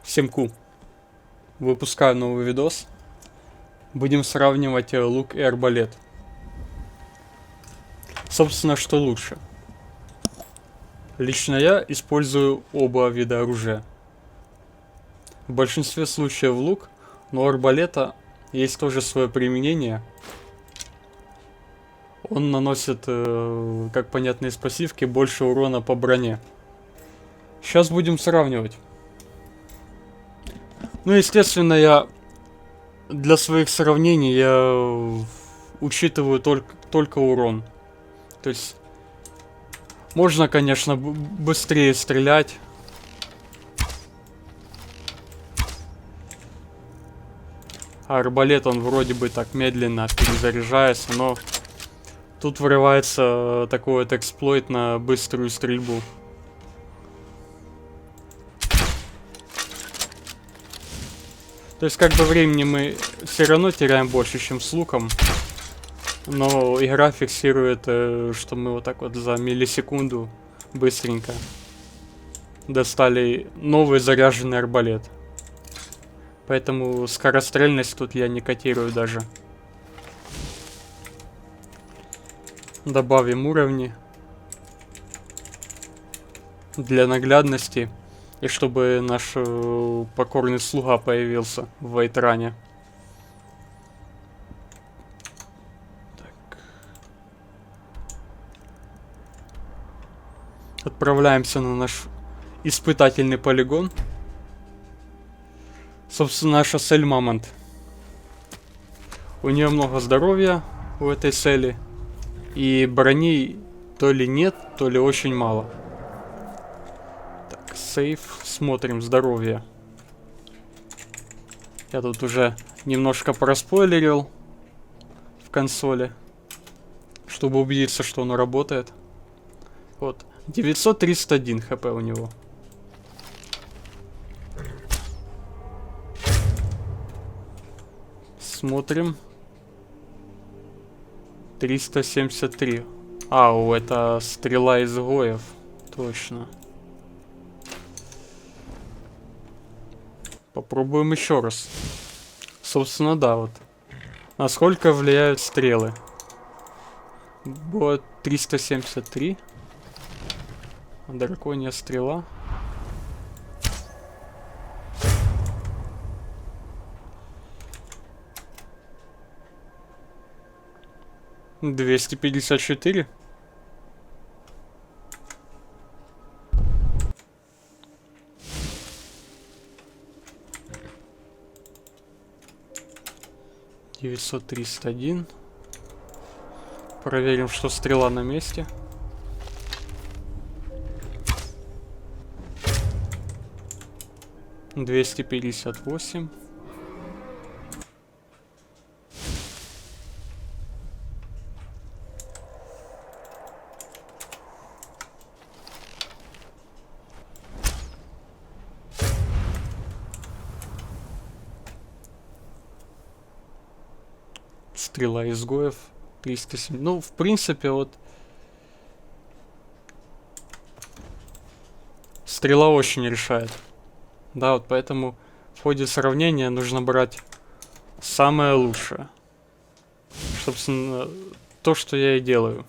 Всем ку. Выпускаю новый видос. Будем сравнивать лук и арбалет. Собственно, что лучше? Лично я использую оба вида оружия. В большинстве случаев лук, но у арбалета есть тоже свое применение. Он наносит, как понятно из пассивки, больше урона по броне. Сейчас будем сравнивать. Ну, естественно, я для своих сравнений я учитываю только урон. То есть можно, конечно, быстрее стрелять. А арбалет, он вроде бы так медленно перезаряжается, но тут врывается такой вот эксплойт на быструю стрельбу. То есть, как бы времени мы все равно теряем больше, чем с луком. Но игра фиксирует, что мы вот так вот за миллисекунду быстренько достали новый заряженный арбалет. Поэтому скорострельность тут я не котирую даже. Добавим уровни для наглядности. И чтобы наш покорный слуга появился в Вайтране. Так. Отправляемся на наш испытательный полигон. Собственно, наша цель Мамонт. У нее много здоровья у этой цели. И брони то ли нет, то ли очень мало. Сейф. Смотрим здоровье. Я тут уже немножко проспойлерил в консоли, чтобы убедиться, что оно работает. Вот. 931 хп у него. Смотрим. 373. Ау, это стрела изгоев. Точно. Попробуем еще раз. Собственно, да, вот. Насколько влияют стрелы? Вот 373. Драконья стрела. $254. $931. Проверим, что стрела на месте. $258. Стрела изгоев 307. Ну, в принципе, вот стрела очень решает. Да, вот поэтому в ходе сравнения нужно брать самое лучшее. Собственно, то, что я и делаю.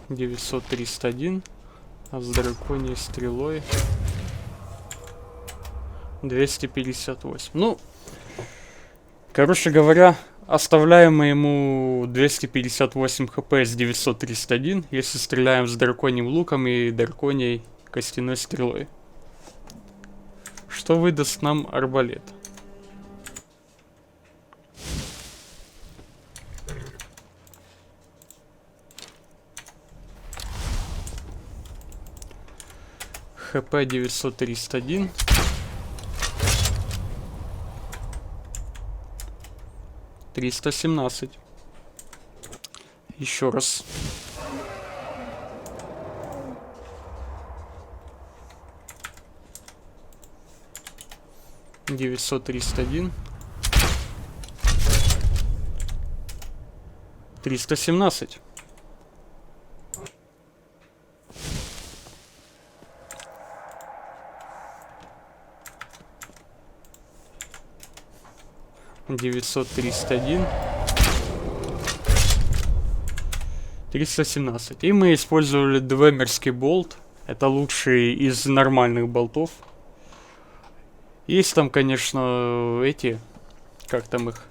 $931. А с драконьей стрелой 258. Ну, короче говоря, оставляем мы ему 258 хп с 931, если стреляем с драконьим луком и драконьей костяной стрелой. Что выдаст нам арбалет? ХП 931. $317. Еще раз. $931. 317. 931. 317. И мы использовали двемерский болт. Это лучший из нормальных болтов. Есть там, конечно, эти, как там их,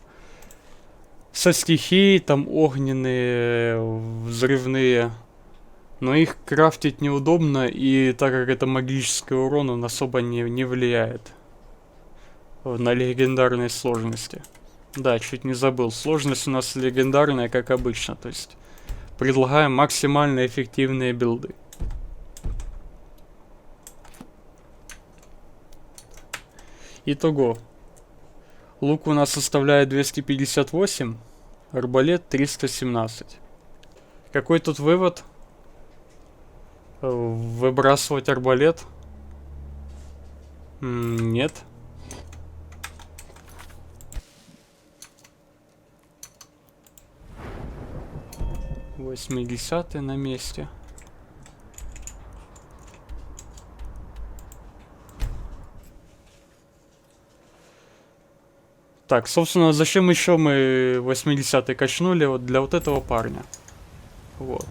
со стихией, там огненные, взрывные. Но их крафтить неудобно, и так как это магический урон, он особо не влияет на легендарной сложности. Да, чуть не забыл. Сложность у нас легендарная, как обычно. То есть предлагаем максимально эффективные билды. Итого. Лук у нас составляет 258, арбалет 317. Какой тут вывод? Выбрасывать арбалет? Нет. Восьмидесятый на месте. Так, собственно, зачем еще мы 80-й качнули? Вот для вот этого парня. Вот.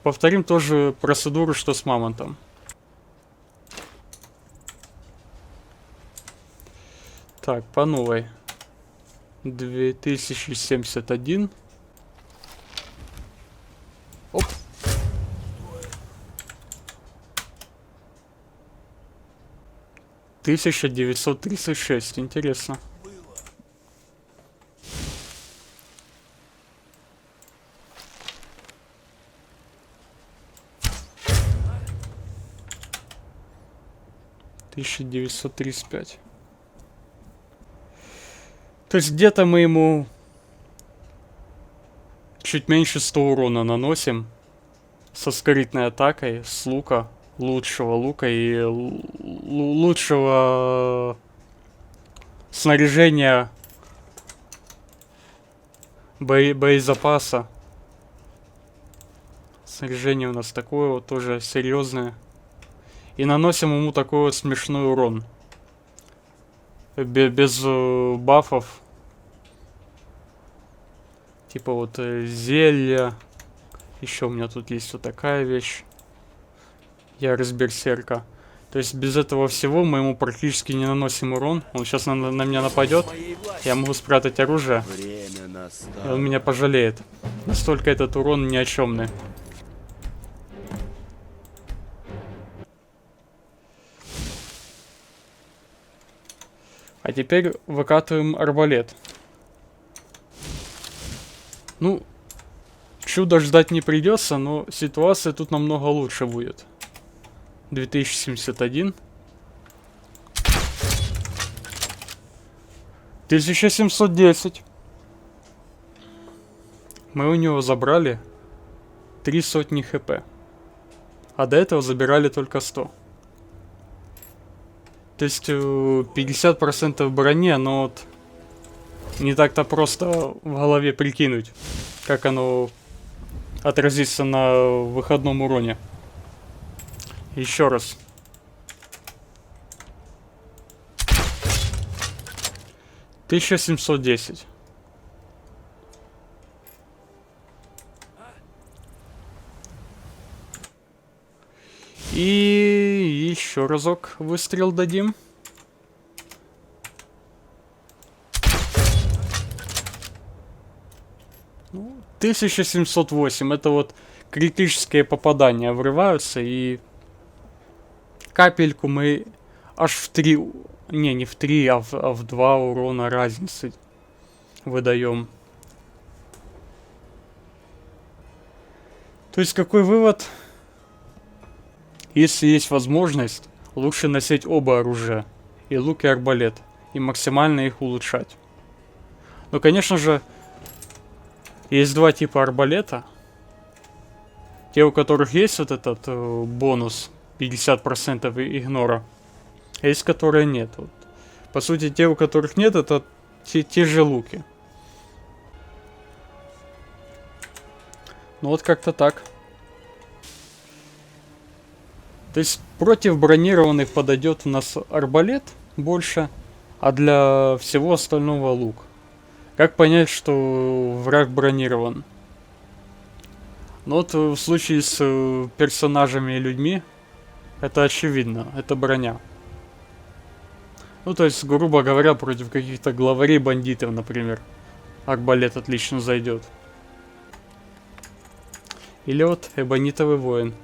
Повторим тоже процедуру, что с мамонтом. Так, по новой. 2071. Оп. — 1936. Интересно. — 1935. То есть где-то мы ему чуть меньше 100 урона наносим со скрытной атакой, с лука, лучшего лука и лучшего снаряжения боезапаса. Снаряжение у нас такое вот тоже серьезное. И наносим ему такой вот смешной урон. Без бафов. Типа вот зелья. Еще у меня тут есть вот такая вещь. Ярость берсерка. То есть без этого всего мы ему практически не наносим урон. Он сейчас на меня нападет. Я могу спрятать оружие. И он меня пожалеет. Настолько этот урон ни о чемный. А теперь выкатываем арбалет. Ну, чудо ждать не придется, но ситуация тут намного лучше будет. 2071. 1710. Мы у него забрали 3 сотни хп. А до этого забирали только 100. То есть 50% брони, оно вот не так-то просто в голове прикинуть, как оно отразится на выходном уроне. Еще раз. — 1710. И еще разок выстрел дадим. Ну, 1708. Это вот критические попадания врываются, и капельку мы аж в 3... Не в 3, а в 2 урона разницы выдаем. То есть какой вывод? Если есть возможность, лучше носить оба оружия, и лук, и арбалет, и максимально их улучшать. Но, конечно же, есть два типа арбалета. Те, у которых есть вот этот бонус 50% игнора, а есть, которые нет. Вот. По сути, те, у которых нет, это те же луки. Ну вот как-то так. То есть против бронированных подойдет у нас арбалет больше, а для всего остального лук. Как понять, что враг бронирован? Ну вот в случае с персонажами и людьми, это очевидно, это броня. Ну то есть, грубо говоря, против каких-то главарей бандитов, например, арбалет отлично зайдет. Или вот эбонитовый воин.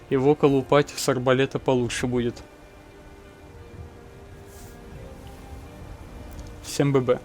Его колупать с арбалета получше будет. Всем ББ.